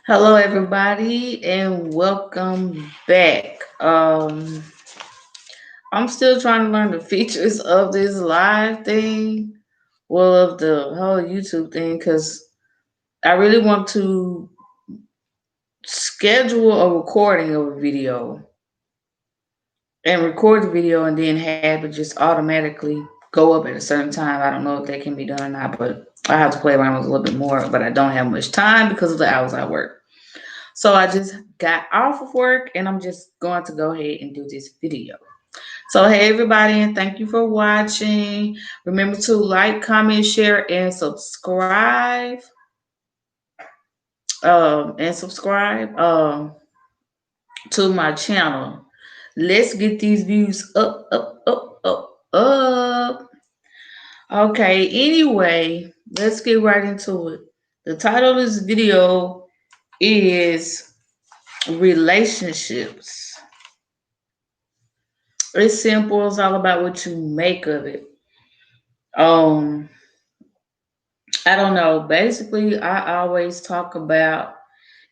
Hello, everybody, and welcome back. I'm still trying to learn the features of this live thing, well, of the whole YouTube thing, because I really want to schedule a recording of a video and record the video and then have it just automatically go up at a certain time. I don't know if that can be done or not, but I have to play around with it a little bit more, but I don't have much time because of the hours I work. So I just got off of work and I'm just going to go ahead and do this video. So hey everybody, and thank you for watching. Remember to like, comment, share, and subscribe. To my channel. Let's get these views up, up, up, up, up. Okay, anyway, let's get right into it. The title of this video is relationships. It's simple. It's all about what you make of it. Um, I don't know. Basically, I always talk about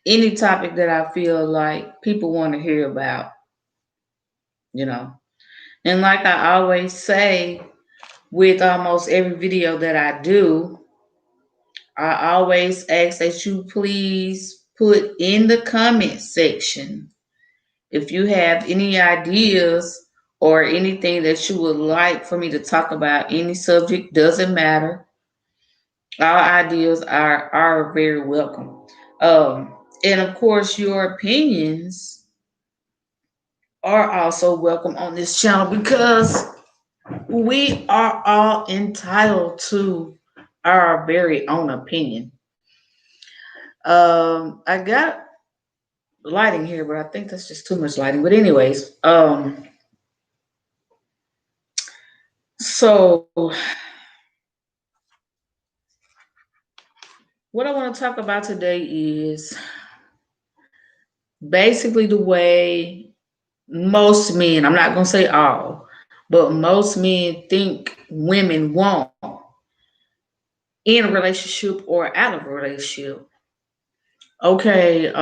any topic that I feel like people want to hear about, you know. And like I always say with almost every video that I do, I always ask that you please put in the comment section if you have any ideas or anything that you would like for me to talk about. Any subject doesn't matter. All ideas are very welcome. And of course, your opinions are also welcome on this channel because we are all entitled to our very own opinion. I got lighting here, but I think that's just too much lighting. But anyways, so what I want to talk about today is basically the way most men, I'm not going to say all, but most men think women want in a relationship or out of a relationship. Okay,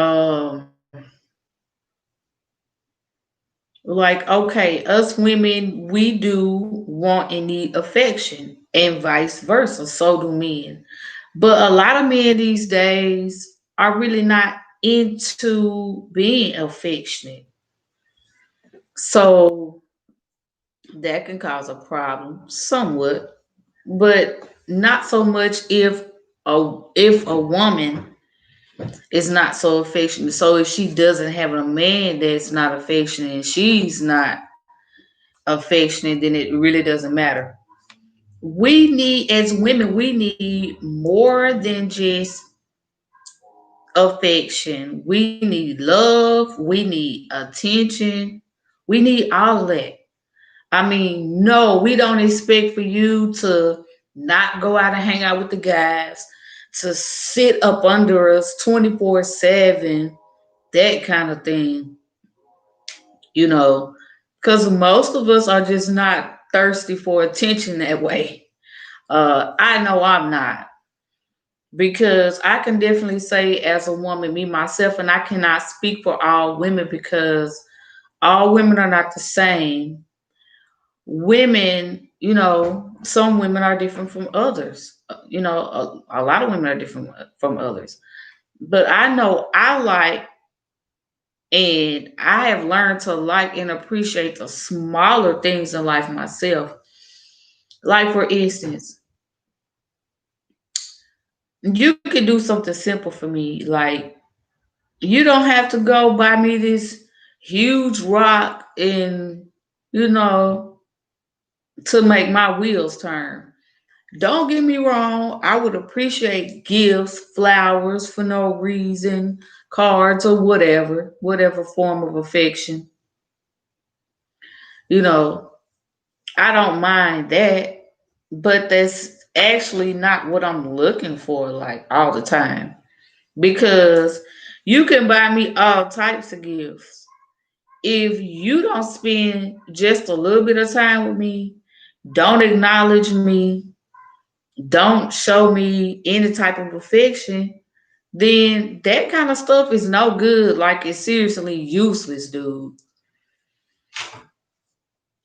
okay, us women, we do want and need affection, and vice versa. So do men. But a lot of men these days are really not into being affectionate. So that can cause a problem somewhat, but not so much if a woman is not so affectionate. So if she doesn't have a man that's not affectionate and she's not affectionate, then it really doesn't matter. We need, as women, we need more than just affection. We need love. We need attention. We need all that. I mean, no, we don't expect for you to not go out and hang out with the guys, to sit up under us 24/7, that kind of thing, you know, because most of us are just not thirsty for attention that way. I know I'm not, because I can definitely say, as a woman, me myself, and I cannot speak for all women because all women are not the same. Women, some women are different from others. A lot of women are different from others. But I know I like, and I have learned to like and appreciate the smaller things in life myself. Like, for instance, you could do something simple for me. Like, you don't have to go buy me this huge rock and, you know, to make my wheels turn. Don't get me wrong, I would appreciate gifts, flowers for no reason, cards or whatever form of affection. You know, I don't mind that, but that's actually not what I'm looking for like all the time. Because you can buy me all types of gifts. If you don't spend just a little bit of time with me, don't acknowledge me, don't show me any type of affection, then that kind of stuff is no good. Like it's seriously useless, dude.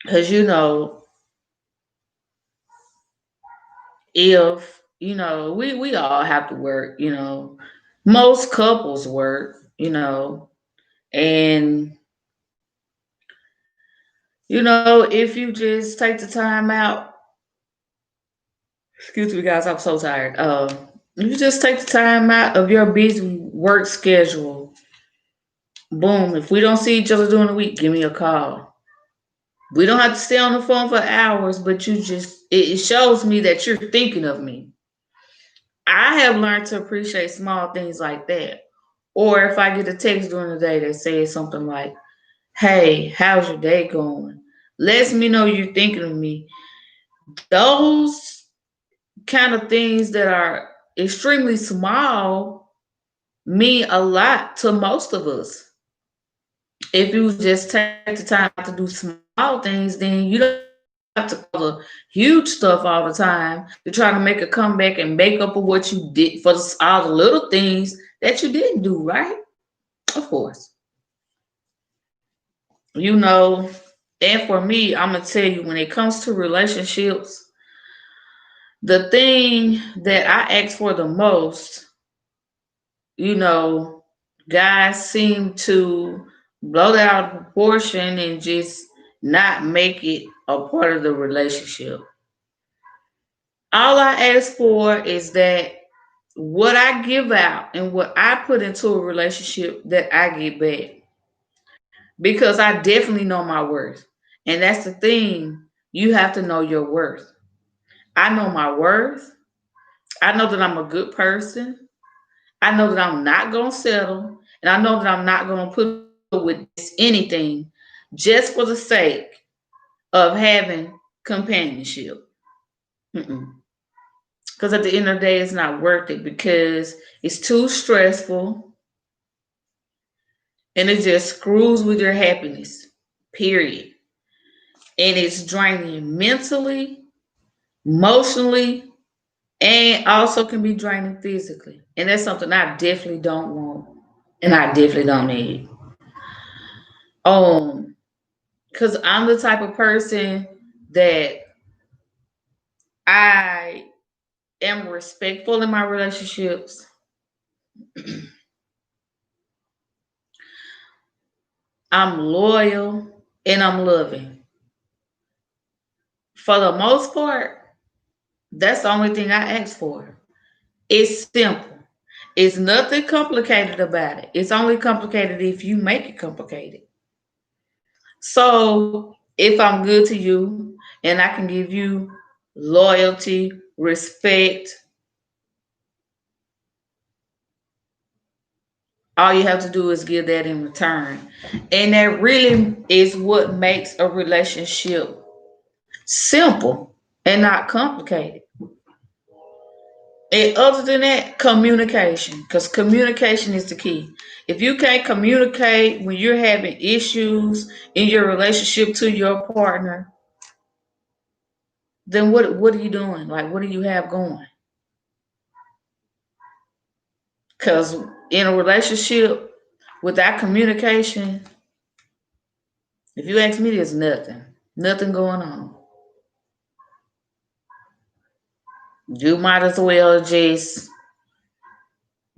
Because if we all have to work. Most couples work. And if you just take the time out, excuse me, guys, I'm so tired. You just take the time out of your busy work schedule. Boom. If we don't see each other during the week, give me a call. We don't have to stay on the phone for hours, but it shows me that you're thinking of me. I have learned to appreciate small things like that. Or if I get a text during the day that says something like, "Hey, how's your day going?" Lets me know you're thinking of me. Those kind of things that are extremely small mean a lot to most of us. If you just take the time to do small things, then you don't have to call the huge stuff all the time to try to make a comeback and make up for what you did for all the little things that you didn't do, right? Of course. You know, and for me, I'm gonna tell you when it comes to relationships, the thing that I ask for the most, you know, guys seem to blow that out of proportion and just not make it a part of the relationship. All I ask for is that what I give out and what I put into a relationship that I get back. Because I definitely know my worth. And that's the thing. You have to know your worth. I know my worth. I know that I'm a good person. I know that I'm not going to settle. And I know that I'm not going to put up with just anything just for the sake of having companionship. Because at the end of the day, it's not worth it because it's too stressful and it just screws with your happiness, period. And it's draining mentally, emotionally, and also can be draining physically. And that's something I definitely don't want and I definitely don't need. Um, because I'm the type of person that I am respectful in my relationships. I'm loyal and I'm loving. For the most part, that's the only thing I ask for. It's simple. It's nothing complicated about it. It's only complicated if you make it complicated. So if I'm good to you and I can give you loyalty, respect, all you have to do is give that in return. And that really is what makes a relationship simple and not complicated. And other than that, communication, because communication is the key. If you can't communicate when you're having issues in your relationship to your partner, then what are you doing? Like, what do you have going? Because in a relationship without communication, if you ask me, there's nothing going on. You might as well just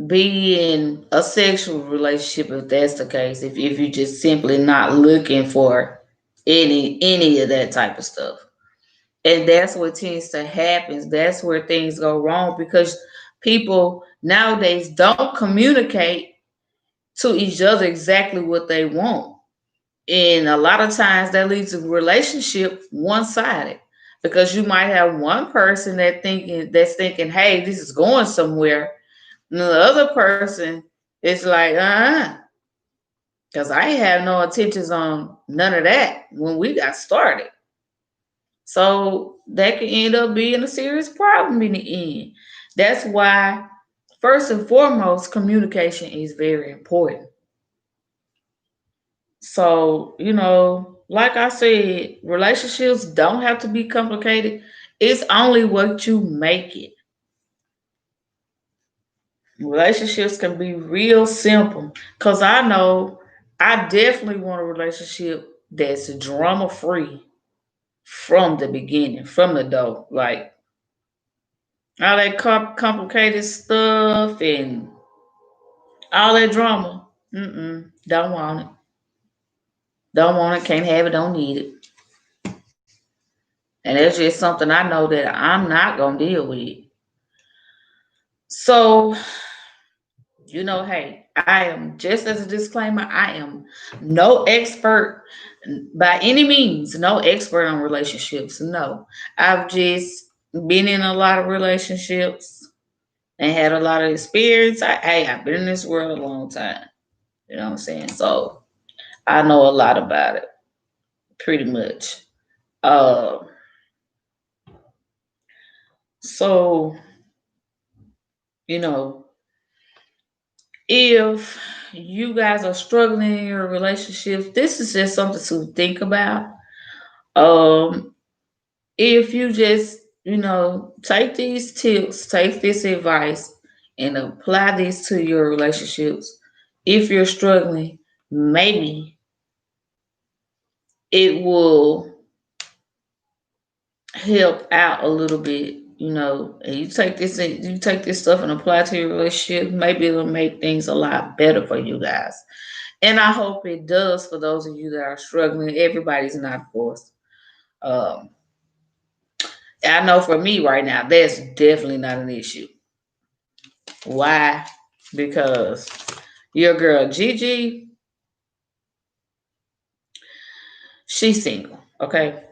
be in a sexual relationship if that's the case. If you're just simply not looking for any of that type of stuff. And that's what tends to happen. That's where things go wrong because people nowadays don't communicate to each other exactly what they want. And a lot of times that leads to relationship one-sided because you might have one person that's thinking, hey, this is going somewhere. And the other person is like, because I ain't have no intentions on none of that when we got started. So that can end up being a serious problem in the end. That's why, first and foremost, communication is very important. So, like I said, relationships don't have to be complicated. It's only what you make it. Relationships can be real simple. Cause I know I definitely want a relationship that's drama free from the beginning, from the door. Like all that complicated stuff and all that drama. Don't want it. Don't want it. Can't have it. Don't need it. And it's just something I know that I'm not gonna deal with. So, hey, I am just as a disclaimer, I am no expert by any means, no expert on relationships. No. I've just been in a lot of relationships and had a lot of experience. I've been in this world a long time. You know what I'm saying? So I know a lot about it, pretty much. Uh, so, you know, if you guys are struggling in your relationships, this is just something to think about. Um, if you just, take these tips, take this advice, and apply this to your relationships, if you're struggling, maybe it will help out a little bit, and you take this stuff and apply to your relationship, maybe it'll make things a lot better for you guys. And I hope it does for those of you that are struggling. Everybody's not, of course. Um, I know for me right now, that's definitely not an issue. Why? Because your girl Gigi, she's single, okay?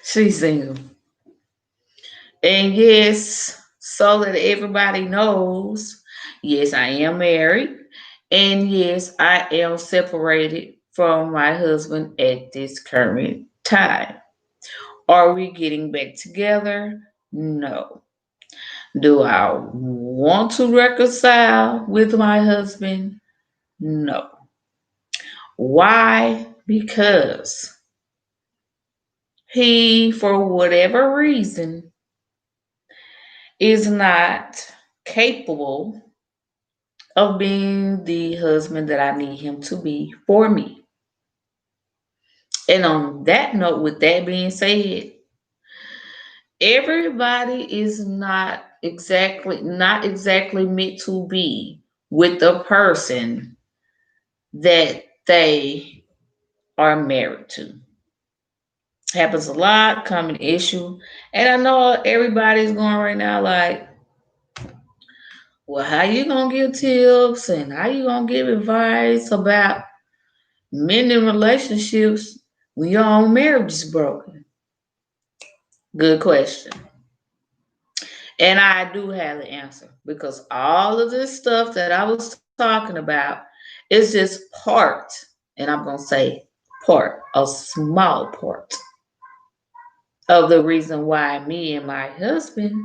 She's single. And yes, so that everybody knows, yes, I am married. And yes, I am separated from my husband at this current time. Are we getting back together? No. Do I want to reconcile with my husband? No. Why? Because he, for whatever reason, is not capable of being the husband that I need him to be for me. And on that note, with that being said, everybody is not exactly meant to be with the person that they are married to. Happens a lot, common issue. And I know everybody's going right now like, well, how you gonna give tips and how you gonna give advice about mending relationships when your own marriage is broken? Good question. And I do have the answer because all of this stuff that I was talking about is just part, and I'm going to say part, a small part of the reason why me and my husband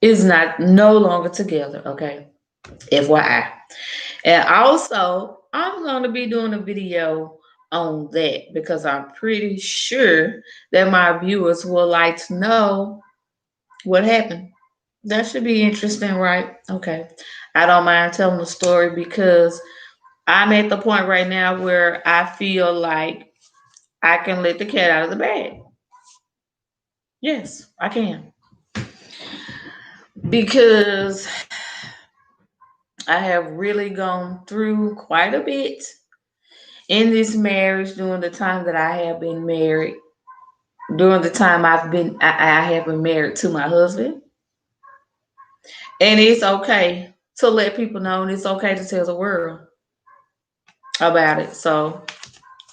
is not no longer together, okay? FYI. And also, I'm going to be doing a video on that because I'm pretty sure that my viewers will like to know what happened. That should be interesting, right? Okay. I don't mind telling the story because I'm at the point right now where I feel like I can let the cat out of the bag. Yes, I can. Because I have really gone through quite a bit in this marriage during the time that I have been married, during the time I have been married to my husband. And it's okay to let people know and it's okay to tell the world about it. So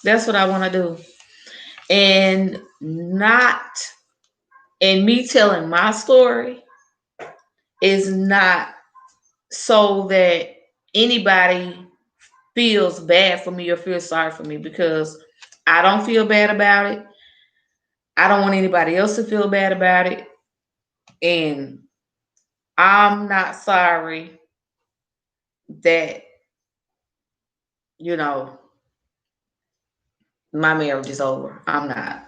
that's what I want to do. And not, and me telling my story is not so that anybody feels bad for me or feels sorry for me because I don't feel bad about it. I don't want anybody else to feel bad about it. And I'm not sorry that, you know, my marriage is over. I'm not.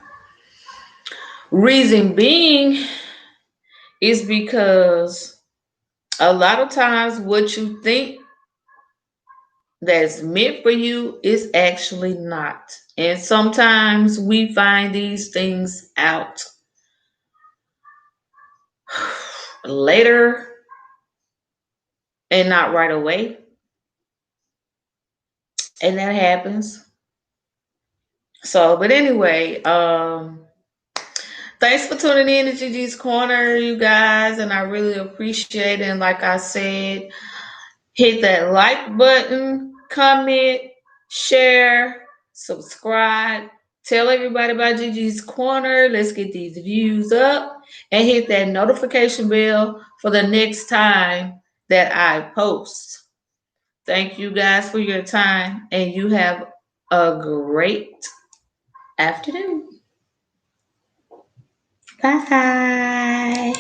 Reason being is because A lot of times, what you think that's meant for you is actually not. And sometimes we find these things out later and not right away. And that happens. So, but anyway, thanks for tuning in to Gigi's Corner, you guys, and I really appreciate it. And like I said, hit that like button, comment, share, subscribe, tell everybody about Gigi's Corner. Let's get these views up and hit that notification bell for the next time that I post. Thank you guys for your time, and you have a great afternoon. Bye.